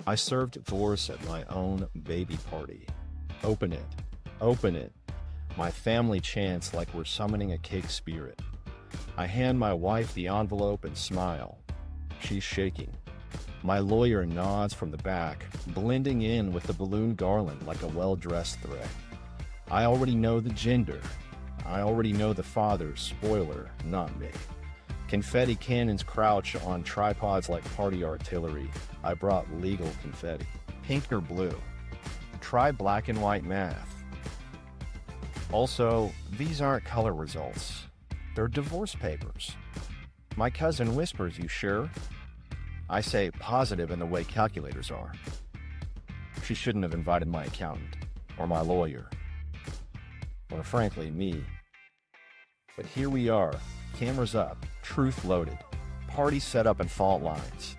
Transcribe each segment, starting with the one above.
I served divorce at my own baby party. Open it. Open it. My family chants like we're summoning a cake spirit. I hand my wife the envelope and smile. She's shaking. My lawyer nods from the back, blending in with the balloon garland like a well-dressed threat. I already know the gender. I already know the father. Spoiler, not me. Confetti cannons crouch on tripods like party artillery. I brought legal confetti. Pink or blue? Try black and white math. Also, these aren't color results. They're divorce papers. My cousin whispers, "You sure?" I say positive in the way calculators are. She shouldn't have invited my accountant, or my lawyer, or frankly, me. But here we are, cameras up, truth loaded, party set up and fault lines.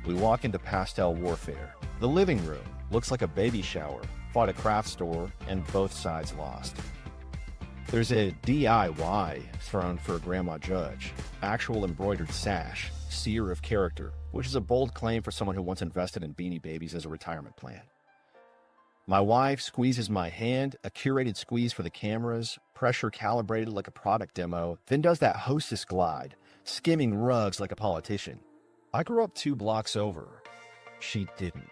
We walk into pastel warfare. The living room looks like a baby shower, fought at a craft store, and both sides lost. There's a DIY thrown for a grandma judge, actual embroidered sash, Seer of Character, which is a bold claim for someone who once invested in Beanie Babies as a retirement plan. My wife squeezes my hand, a curated squeeze for the cameras, pressure calibrated like a product demo, then does that hostess glide, skimming rugs like a politician. I grew up 2 blocks over. She didn't.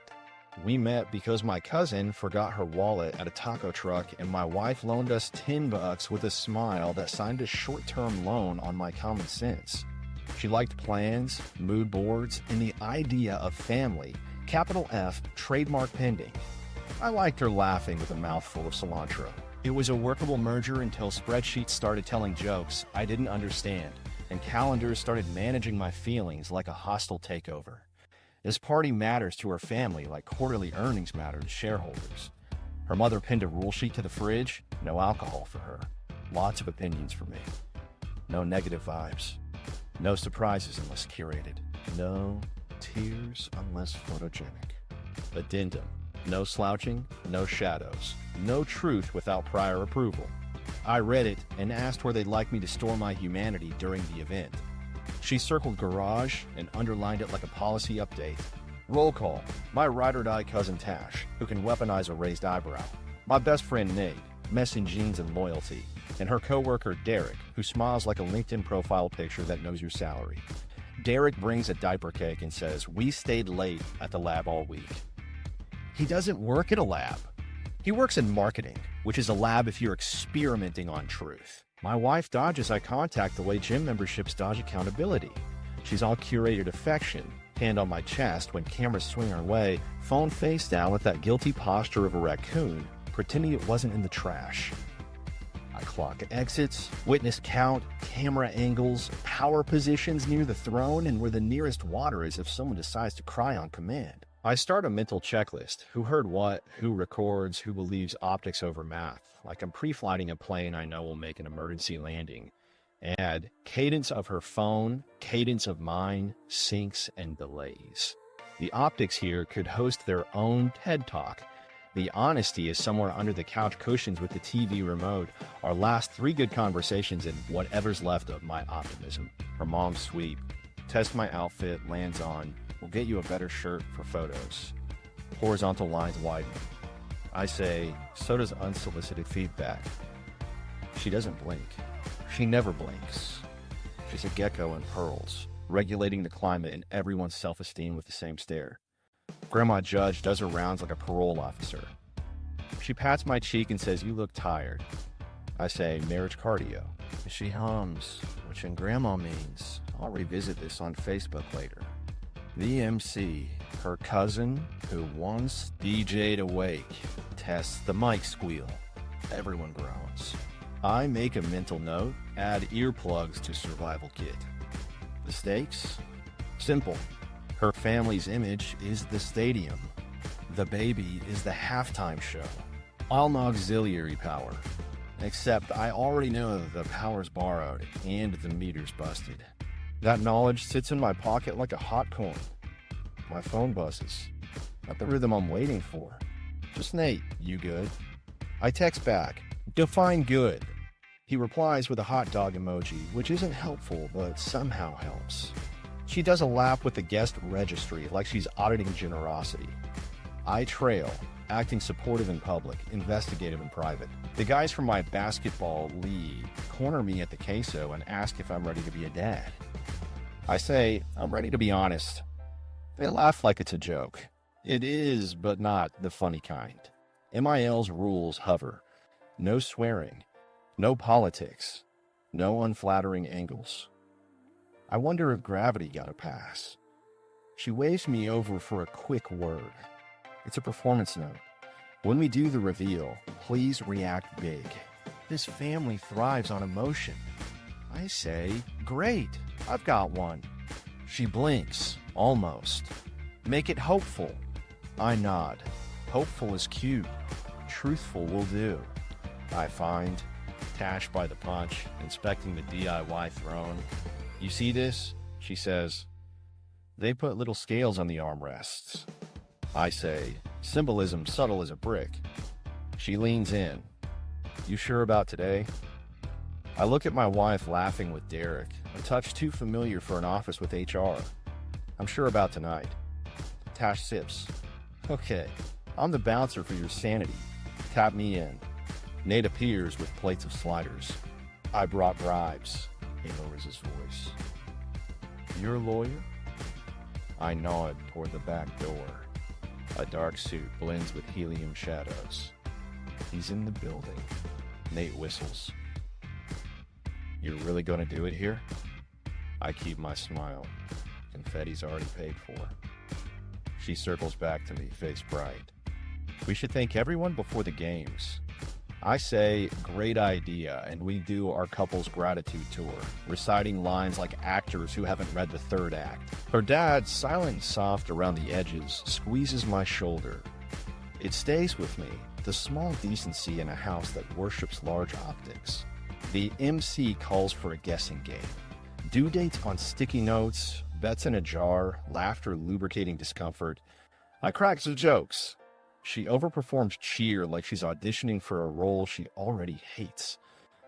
We met because my cousin forgot her wallet at a taco truck and my wife loaned us $10 with a smile that signed a short-term loan on my common sense. She liked plans, mood boards, and the idea of family, capital F, trademark pending. I liked her laughing with a mouthful of cilantro. It was a workable merger until spreadsheets started telling jokes I didn't understand, and calendars started managing my feelings like a hostile takeover. This party matters to her family like quarterly earnings matter to shareholders. Her mother pinned a rule sheet to the fridge, no alcohol for her. Lots of opinions for me. No negative vibes. No surprises unless curated. No tears unless photogenic. Addendum. No slouching, no shadows. No truth without prior approval. I read it and asked where they'd like me to store my humanity during the event. She circled garage and underlined it like a policy update. Roll call. My ride-or-die cousin Tash, who can weaponize a raised eyebrow. My best friend Nate, mess in jeans and loyalty. And her coworker Derek, who smiles like a LinkedIn profile picture that knows your salary. Derek brings a diaper cake and says, "We stayed late at the lab all week." He doesn't work at a lab. He works in marketing, which is a lab if you're experimenting on truth. My wife dodges eye contact the way gym memberships dodge accountability. She's all curated affection, hand on my chest when cameras swing our way, phone face down with that guilty posture of a raccoon, pretending it wasn't in the trash. I clock exits, witness count, camera angles, power positions near the throne, and where the nearest water is if someone decides to cry on command. I start a mental checklist. Who heard what, who records, who believes optics over math. Like I'm pre-flighting a plane I know will make an emergency landing. Add cadence of her phone, cadence of mine, syncs and delays. The optics here could host their own TED Talk. The honesty is somewhere under the couch cushions with the TV remote. Our last 3 good conversations and whatever's left of my optimism. Her mom's sweep. Test my outfit, lands on. We'll get you a better shirt for photos. Horizontal lines widen. I say, so does unsolicited feedback. She doesn't blink. She never blinks. She's a gecko in pearls, regulating the climate and everyone's self-esteem with the same stare. Grandma Judge does her rounds like a parole officer. She pats my cheek and says, "You look tired." I say, "Marriage cardio." She hums, which in Grandma means, "I'll revisit this on Facebook later." The MC, her cousin, who once DJ'd Awake, tests the mic squeal. Everyone groans. I make a mental note, add earplugs to survival kit. The stakes? Simple. Her family's image is the stadium. The baby is the halftime show. All auxiliary power. Except I already know the power's borrowed and the meter's busted. That knowledge sits in my pocket like a hot coin. My phone buzzes. Not the rhythm I'm waiting for. Just Nate, "You good?" I text back, "Define good." He replies with a hot dog emoji, which isn't helpful, but somehow helps. She does a lap with the guest registry like she's auditing generosity. I trail, acting supportive in public, investigative in private. The guys from my basketball league corner me at the queso and ask if I'm ready to be a dad. I say, I'm ready to be honest. They laugh like it's a joke. It is, but not the funny kind. MIL's rules hover. No swearing, no politics, no unflattering angles. I wonder if gravity got a pass. She waves me over for a quick word. It's a performance note. When we do the reveal, please react big. This family thrives on emotion. I say, great, I've got one. She blinks, almost. Make it hopeful. I nod. Hopeful is cute. Truthful will do. I find, Tash by the punch, inspecting the DIY throne. You see this? She says. They put little scales on the armrests. I say, symbolism subtle as a brick. She leans in. You sure about today? I look at my wife laughing with Derek, a touch too familiar for an office with HR. I'm sure about tonight. Tash sips. Okay, I'm the bouncer for your sanity. Tap me in. Nate appears with plates of sliders. I brought bribes. He lowers his voice. You're a lawyer? I nod toward the back door. A dark suit blends with helium shadows. He's in the building. Nate whistles. You're really gonna do it here? I keep my smile. Confetti's already paid for. She circles back to me, face bright. We should thank everyone before the games. I say, great idea, and we do our couple's gratitude tour, reciting lines like actors who haven't read the third act. Her dad, silent and soft around the edges, squeezes my shoulder. It stays with me, the small decency in a house that worships large optics. The MC calls for a guessing game. Due dates on sticky notes, bets in a jar, laughter lubricating discomfort. I crack some jokes. She overperforms cheer like she's auditioning for a role she already hates.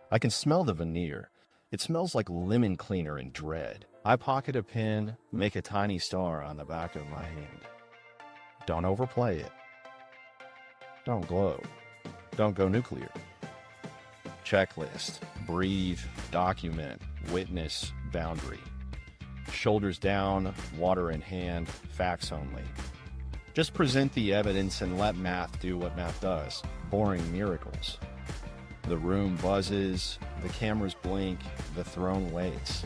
I can smell the veneer. It smells like lemon cleaner and dread. I pocket a pin, make a tiny star on the back of my hand. Don't overplay it. Don't glow. Don't go nuclear. Checklist. Breathe, document, witness, boundary. Shoulders down, water in hand, facts only. Just present the evidence and let math do what math does. Boring miracles. The room buzzes, the cameras blink, the throne waits.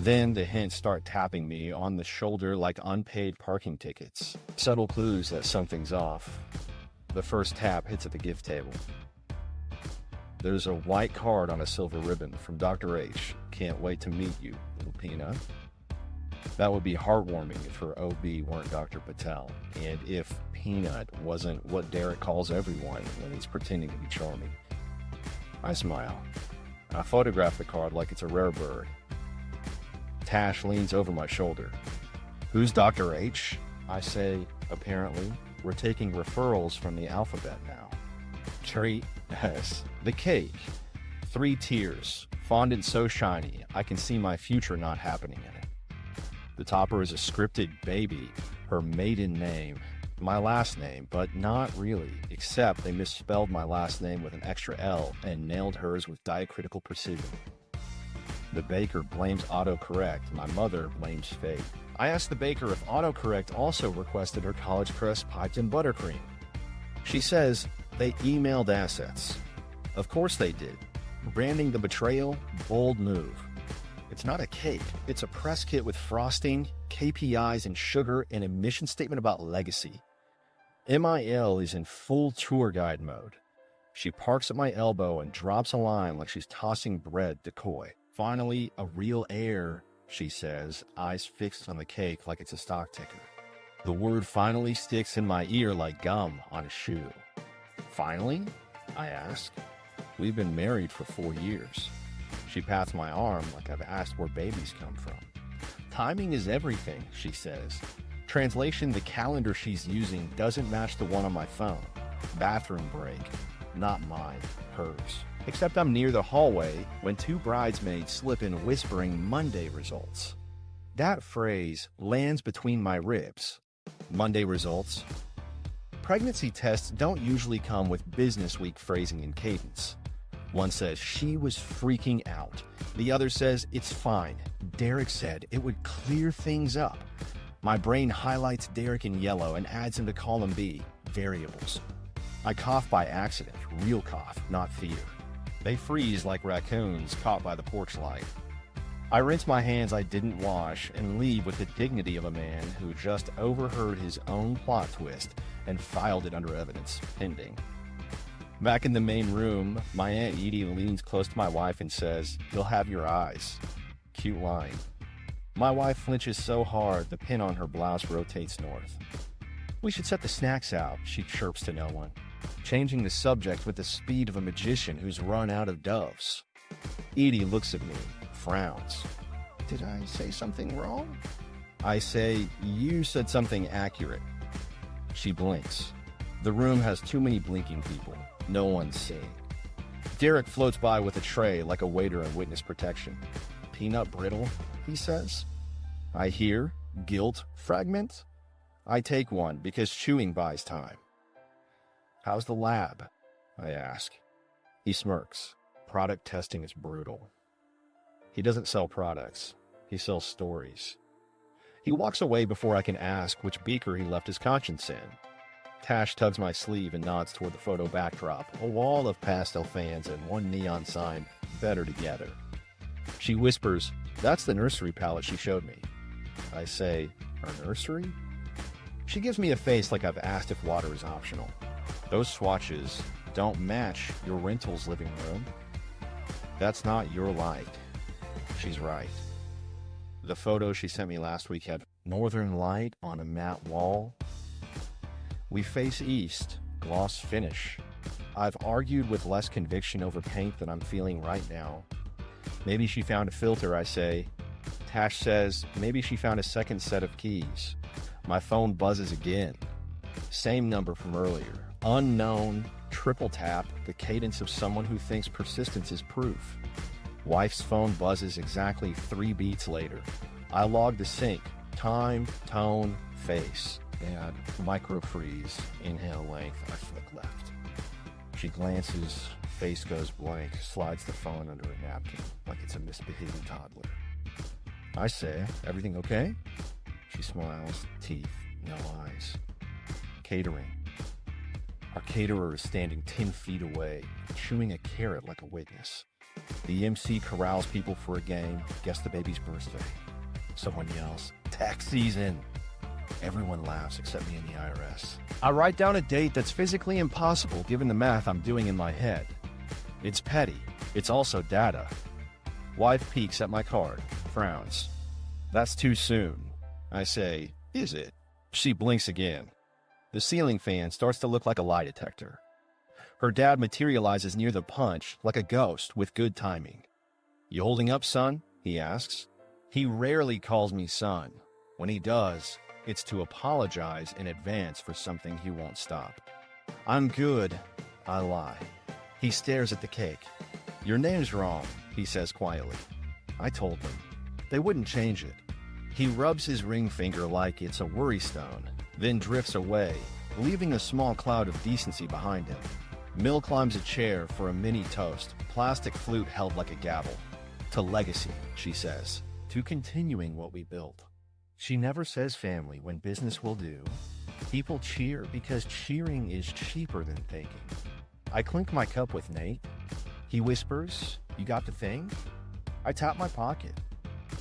Then the hints start tapping me on the shoulder like unpaid parking tickets. Subtle clues that something's off. The first tap hits at the gift table. There's a white card on a silver ribbon from Dr. H. Can't wait to meet you, little peanut. That would be heartwarming if her OB weren't Dr. Patel, and if Peanut wasn't what Derek calls everyone when he's pretending to be charming. I smile. I photograph the card like it's a rare bird. Tash leans over my shoulder. Who's Dr. H? I say, apparently, we're taking referrals from the alphabet now. Treat S. The cake. 3 tiers. Fondant so shiny, I can see my future not happening in it. The topper is a scripted baby, her maiden name, my last name, but not really, except they misspelled my last name with an extra L and nailed hers with diacritical precision. The baker blames autocorrect, my mother blames fate. I asked the baker if autocorrect also requested her college crust piped in buttercream. She says they emailed assets. Of course they did. Branding the betrayal, bold move. It's not a cake, it's a press kit with frosting, KPIs and sugar, and a mission statement about legacy. MIL is in full tour guide mode. She parks at my elbow and drops a line like she's tossing bread decoy. Finally, a real heir, she says, eyes fixed on the cake like it's a stock ticker. The word finally sticks in my ear like gum on a shoe. Finally? I ask. We've been married for 4 years. She pats my arm like I've asked where babies come from. Timing is everything, she says. Translation, the calendar she's using doesn't match the one on my phone. Bathroom break. Not mine, hers. Except I'm near the hallway when 2 bridesmaids slip in whispering Monday results. That phrase lands between my ribs. Monday results. Pregnancy tests don't usually come with business week phrasing and cadence. One says she was freaking out. The other says it's fine. Derek said it would clear things up. My brain highlights Derek in yellow and adds him to column B, variables. I cough by accident, real cough, not fear. They freeze like raccoons caught by the porch light. I rinse my hands I didn't wash and leave with the dignity of a man who just overheard his own plot twist and filed it under evidence, pending. Back in the main room, my Aunt Edie leans close to my wife and says, "You'll have your eyes." Cute line. My wife flinches so hard the pin on her blouse rotates north. "We should set the snacks out," she chirps to no one, changing the subject with the speed of a magician who's run out of doves. Edie looks at me, frowns. "Did I say something wrong?" I say, "You said something accurate." She blinks. The room has too many blinking people. No one's seeing. Derek floats by with a tray like a waiter in witness protection. "Peanut brittle," he says. I hear, "Guilt fragment?" I take one because chewing buys time. "How's the lab?" I ask. He smirks. "Product testing is brutal." He doesn't sell products. He sells stories. He walks away before I can ask which beaker he left his conscience in. Tash tugs my sleeve and nods toward the photo backdrop, a wall of pastel fans and one neon sign, "Better Together." She whispers, "That's the nursery palette she showed me." I say, "Her nursery?" She gives me a face like I've asked if water is optional. "Those swatches don't match your rental's living room. That's not your light." She's right. The photo she sent me last week had northern light on a matte wall. We face east, gloss finish. I've argued with less conviction over paint than I'm feeling right now. "Maybe she found a filter," I say. Tash says, "Maybe she found a second set of keys." My phone buzzes again. Same number from earlier. Unknown, triple tap, the cadence of someone who thinks persistence is proof. Wife's phone buzzes exactly 3 beats later. I log the sync. Time, tone, face. Add micro freeze. Inhale length. I flick left. She glances. Face goes blank. Slides the phone under a napkin like it's a misbehaving toddler. I say, "Everything okay?" She smiles. Teeth. No eyes. Catering. Our caterer is standing 10 feet away, chewing a carrot like a witness. The MC corrals people for a game. Guess the baby's birthday. Someone yells, "Tax season!" Everyone laughs except me and the IRS. I write down a date that's physically impossible given the math I'm doing in my head. It's petty. It's also data. Wife peeks at my card, frowns. "That's too soon." I say, "Is it?" She blinks again. The ceiling fan starts to look like a lie detector. Her dad materializes near the punch like a ghost with good timing. "You holding up, son?" he asks. He rarely calls me son. When he does, it's to apologize in advance for something he won't stop. "I'm good," I lie. He stares at the cake. "Your name's wrong," he says quietly. I told him. They wouldn't change it. He rubs his ring finger like it's a worry stone, then drifts away, leaving a small cloud of decency behind him. Mill climbs a chair for a mini toast, plastic flute held like a gavel. "To legacy," she says. "To continuing what we built." She never says family when business will do. People cheer because cheering is cheaper than thinking. I clink my cup with Nate. He whispers, "You got the thing?" I tap my pocket.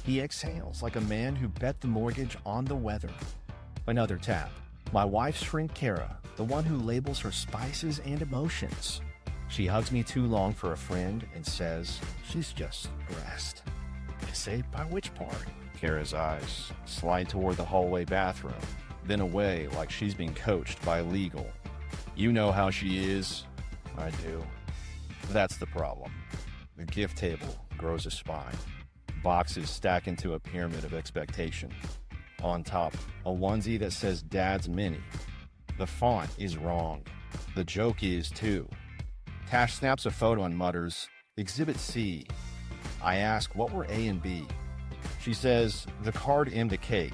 He exhales like a man who bet the mortgage on the weather. Another tap. My wife's friend Kara, the one who labels her spices and emotions. She hugs me too long for a friend and says she's just stressed. I say, "By which part?" Kara's eyes slide toward the hallway bathroom, then away like she's being coached by legal. "You know how she is." I do. That's the problem. The gift table grows a spine. Boxes stack into a pyramid of expectation. On top, a onesie that says Dad's Mini. The font is wrong. The joke is, too. Tash snaps a photo and mutters, "Exhibit C." I ask, what were A and B? She says, the card M to cake.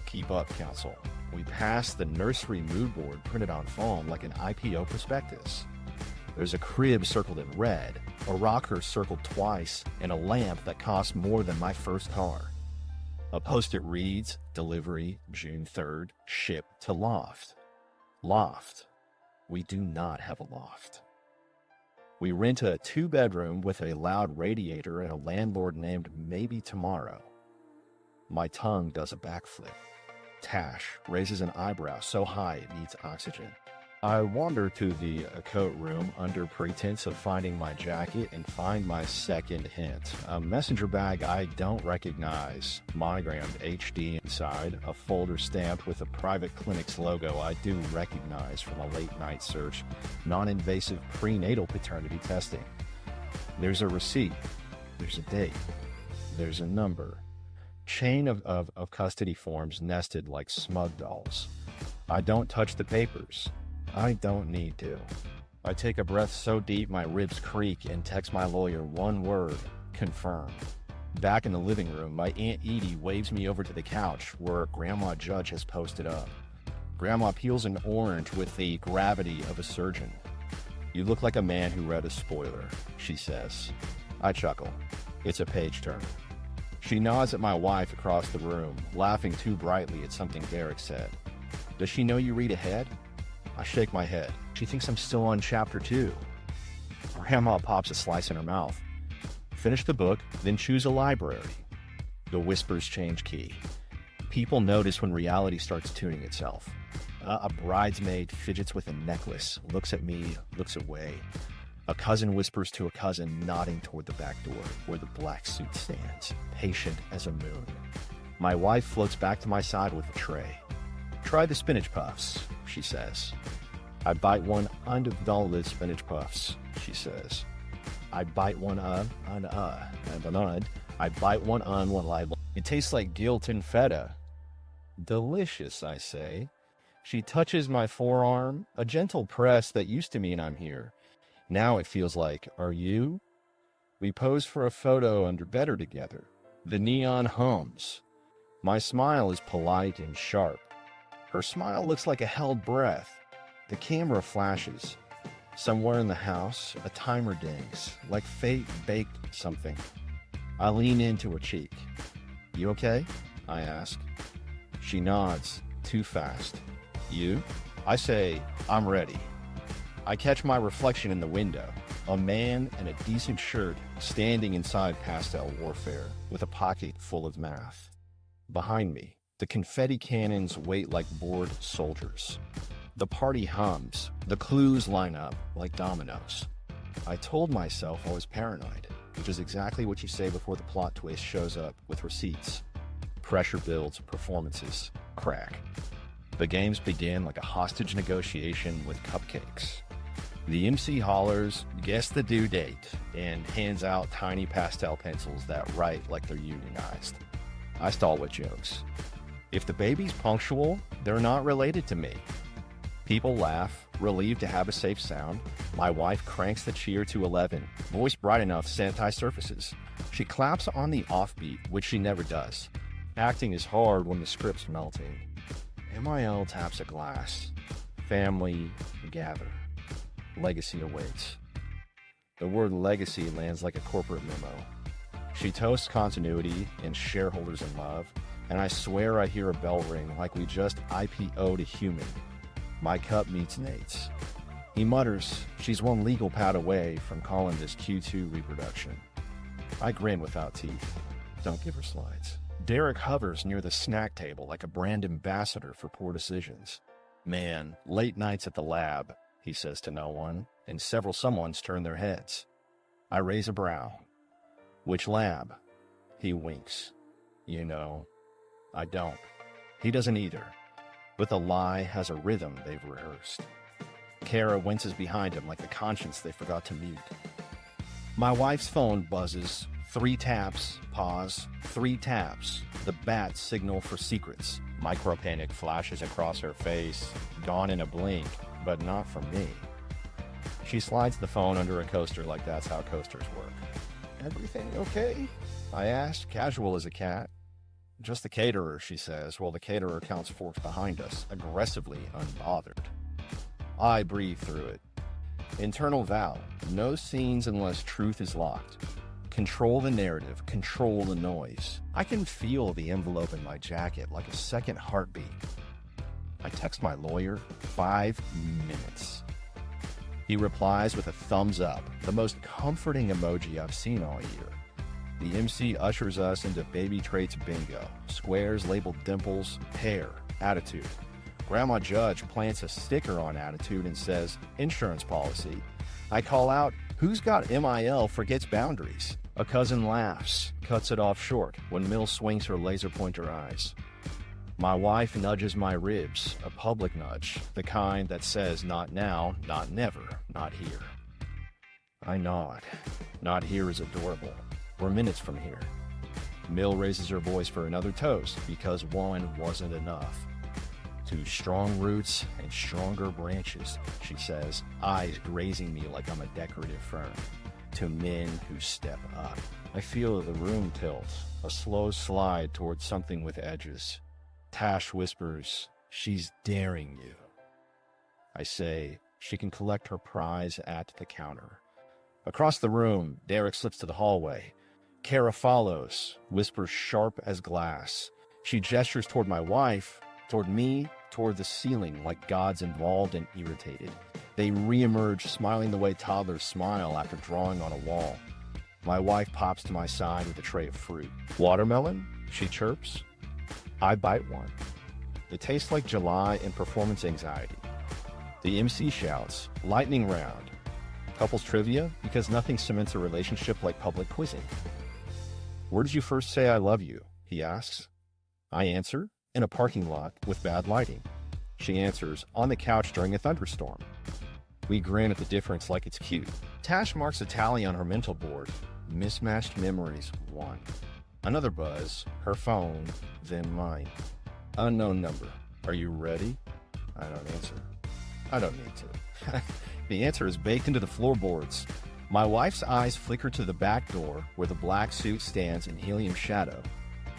Keep up, counsel. We passed the nursery mood board printed on foam like an IPO prospectus. There's a crib circled in red, a rocker circled twice, and a lamp that costs more than my first car. A post-it reads, delivery, June 3rd, ship to loft. Loft. We do not have a loft. We rent a 2-bedroom with a loud radiator and a landlord named Maybe Tomorrow. My tongue does a backflip. Tash raises an eyebrow so high it needs oxygen. I wander to the coat room under pretense of finding my jacket and find my second hint. A messenger bag I don't recognize, monogrammed HD inside, a folder stamped with a private clinic's logo I do recognize from a late-night search, non-invasive prenatal paternity testing. There's a receipt. There's a date. There's a number. Chain of custody forms nested like smug dolls. I don't touch the papers. I don't need to. I take a breath so deep my ribs creak and text my lawyer one word, confirm. Back in the living room, my Aunt Edie waves me over to the couch where Grandma Judge has posted up. Grandma peels an orange with the gravity of a surgeon. You look like a man who read a spoiler, she says. I chuckle. It's a page turner. She nods at my wife across the room, laughing too brightly at something Derek said. Does she know you read ahead? I shake my head. She thinks I'm still on chapter 2. Grandma pops a slice in her mouth. Finish the book, then choose a library. The whispers change key. People notice when reality starts tuning itself. A bridesmaid fidgets with a necklace, looks at me, looks away. A cousin whispers to a cousin, nodding toward the back door, where the black suit stands, patient as a moon. My wife floats back to my side with a tray. Try the spinach puffs, she says. I bite one undeveloped spinach puffs, she says. I bite one I bite one on one libel. It tastes like guilt and feta. Delicious, I say. She touches my forearm, a gentle press that used to mean I'm here. Now it feels like, are you? We pose for a photo under better together. The neon hums. My smile is polite and sharp. Her smile looks like a held breath. The camera flashes. Somewhere in the house, a timer dings, like fate baked something. I lean into her cheek. You okay? I ask. She nods, too fast. You? I say, I'm ready. I catch my reflection in the window. A man in a decent shirt standing inside pastel warfare with a pocket full of math. Behind me, the confetti cannons wait like bored soldiers. The party hums. The clues line up like dominoes. I told myself I was paranoid, which is exactly what you say before the plot twist shows up with receipts. Pressure builds, performances crack. The games begin like a hostage negotiation with cupcakes. The MC hollers, guess the due date, and hands out tiny pastel pencils that write like they're unionized. I stall with jokes. If the baby's punctual, they're not related to me. People laugh, relieved to have a safe sound. My wife cranks the cheer to 11, voice bright enough to sanitize surfaces. She claps on the offbeat, which she never does. Acting is hard when the script's melting. MIL taps a glass. Family gather. Legacy awaits. The word legacy lands like a corporate memo. She toasts continuity and shareholders in love, and I swear I hear a bell ring like we just IPO'd a human. My cup meets Nate's. He mutters, she's one legal pad away from calling this Q2 reproduction. I grin without teeth. Don't give her slides. Derek hovers near the snack table like a brand ambassador for poor decisions. Man, late nights at the lab, he says to no one, and several someones turn their heads. I raise a brow. Which lab? He winks. You know, I don't. He doesn't either. But the lie has a rhythm they've rehearsed. Kara winces behind him like the conscience they forgot to mute. My wife's phone buzzes. 3 taps, pause, 3 taps. The bat signal for secrets. Micro-panic flashes across her face, gone in a blink, but not from me. She slides the phone under a coaster like that's how coasters work. Everything okay? I asked, casual as a cat. Just the caterer, she says, while the caterer counts forks behind us, aggressively unbothered. I breathe through it. Internal vow, no scenes unless truth is locked. Control the narrative, control the noise. I can feel the envelope in my jacket like a second heartbeat. I text my lawyer, 5 minutes. He replies with a thumbs up, the most comforting emoji I've seen all year. The MC ushers us into baby traits bingo. Squares labeled dimples, hair, attitude. Grandma Judge plants a sticker on attitude and says, insurance policy. I call out, who's got MIL forgets boundaries? A cousin laughs, cuts it off short when Mill swings her laser pointer eyes. My wife nudges my ribs, a public nudge, the kind that says not now, not never, not here. I nod. Not here is adorable. We're minutes from here. Mill raises her voice for another toast because one wasn't enough. To strong roots and stronger branches, she says, eyes grazing me like I'm a decorative fern. To men who step up. I feel the room tilt, a slow slide towards something with edges. Tash whispers, she's daring you. I say, she can collect her prize at the counter. Across the room, Derek slips to the hallway. Kara follows, whispers sharp as glass. She gestures toward my wife, toward me, toward the ceiling like God's involved and irritated. They reemerge, smiling the way toddlers smile after drawing on a wall. My wife pops to my side with a tray of fruit. Watermelon? She chirps. I bite one. It tastes like July and performance anxiety. The MC shouts, lightning round. Couples trivia, because nothing cements a relationship like public quizzing. Where did you first say I love you? He asks. I answer, in a parking lot with bad lighting. She answers, on the couch during a thunderstorm. We grin at the difference like it's cute. Tash marks a tally on her mental board. Mismatched memories, 1. Another buzz, her phone, then mine. Unknown number. Are you ready? I don't answer. I don't need to. The answer is baked into the floorboards. My wife's eyes flicker to the back door where the black suit stands in helium shadow.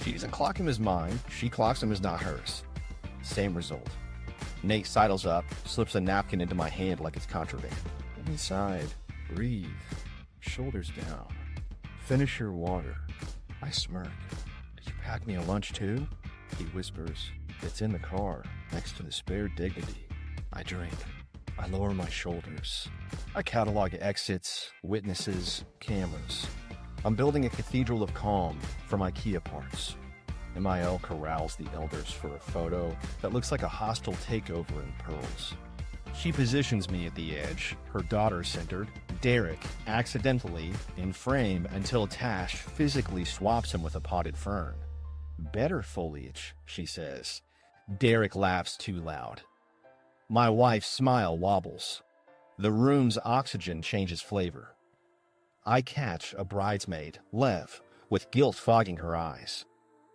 She doesn't clock him as mine. She clocks him as not hers. Same result. Nate sidles up, slips a napkin into my hand like it's contraband. Inside. Breathe. Shoulders down. Finish your water. I smirk. Did you pack me a lunch too? He whispers. It's in the car, next to the spare dignity. I drink. I lower my shoulders. I catalog exits, witnesses, cameras. I'm building a cathedral of calm from IKEA parts. MIL corrals the elders for a photo that looks like a hostile takeover in pearls. She positions me at the edge, her daughter centered, Derek accidentally in frame until Tash physically swaps him with a potted fern. Better foliage, she says. Derek laughs too loud. My wife's smile wobbles. The room's oxygen changes flavor. I catch a bridesmaid, Lev, with guilt fogging her eyes.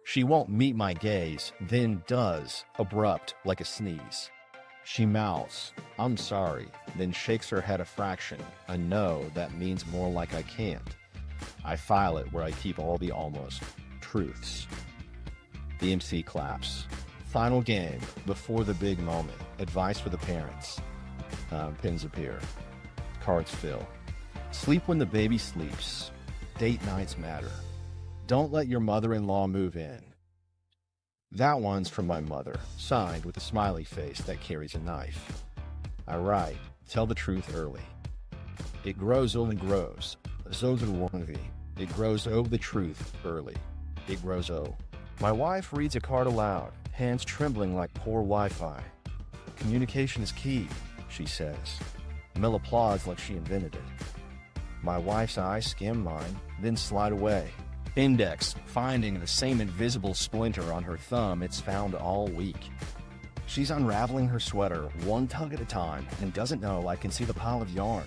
She won't meet my gaze, then does, abrupt like a sneeze. She mouths, I'm sorry, then shakes her head a fraction, a no that means more like I can't. I file it where I keep all the almost truths. The MC claps. Final game, before the big moment. Advice for the parents. Pins appear. Cards fill. Sleep when the baby sleeps. Date nights matter. Don't let your mother-in-law move in. That one's from my mother, signed with a smiley face that carries a knife. I write, tell the truth early. It grows only grows. AmIWrongHere. It grows the truth early. It grows My wife reads a card aloud, hands trembling like poor Wi-Fi. Communication is key, she says. Mill applauds like she invented it. My wife's eyes skim mine, then slide away. Index, finding the same invisible splinter on her thumb it's found all week. She's unraveling her sweater, one tug at a time, and doesn't know I can see the pile of yarn.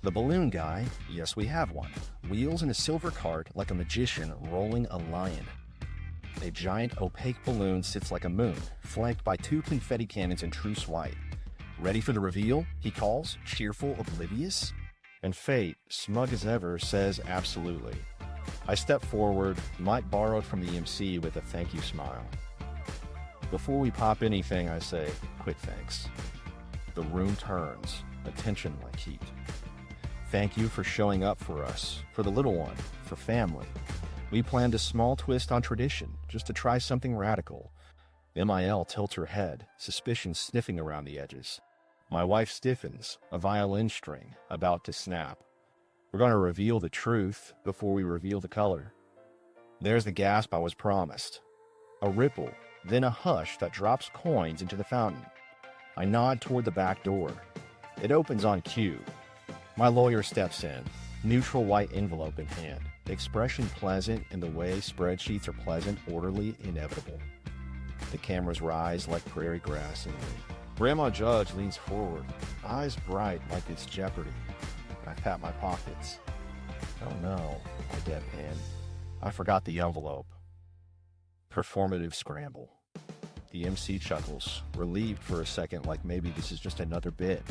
The balloon guy, yes we have one, wheels in a silver cart like a magician rolling a lion. A giant opaque balloon sits like a moon, flanked by 2 confetti cannons in truce white. Ready for the reveal, he calls, cheerful, oblivious? And fate, smug as ever, says absolutely. I step forward, mic borrowed from the MC with a thank you smile. Before we pop anything, I say, quick thanks. The room turns, attention like heat. Thank you for showing up for us, for the little one, for family. We planned a small twist on tradition, just to try something radical. MIL tilts her head, suspicion sniffing around the edges. My wife stiffens, a violin string, about to snap. We're going to reveal the truth before we reveal the color. There's the gasp I was promised. A ripple, then a hush that drops coins into the fountain. I nod toward the back door. It opens on cue. My lawyer steps in, neutral white envelope in hand, expression pleasant in the way spreadsheets are pleasant, orderly, inevitable. The cameras rise like prairie grass in the room. Grandma Judge leans forward, eyes bright like it's Jeopardy. I pat my pockets. Oh no, I deadpan. I forgot the envelope. Performative scramble. The MC chuckles, relieved for a second like maybe this is just another bit.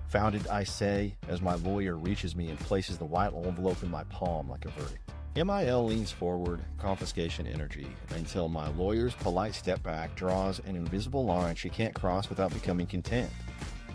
Found it, I say, as my lawyer reaches me and places the white envelope in my palm like a verdict. MIL leans forward, confiscation energy, until my lawyer's polite step back draws an invisible line she can't cross without becoming content.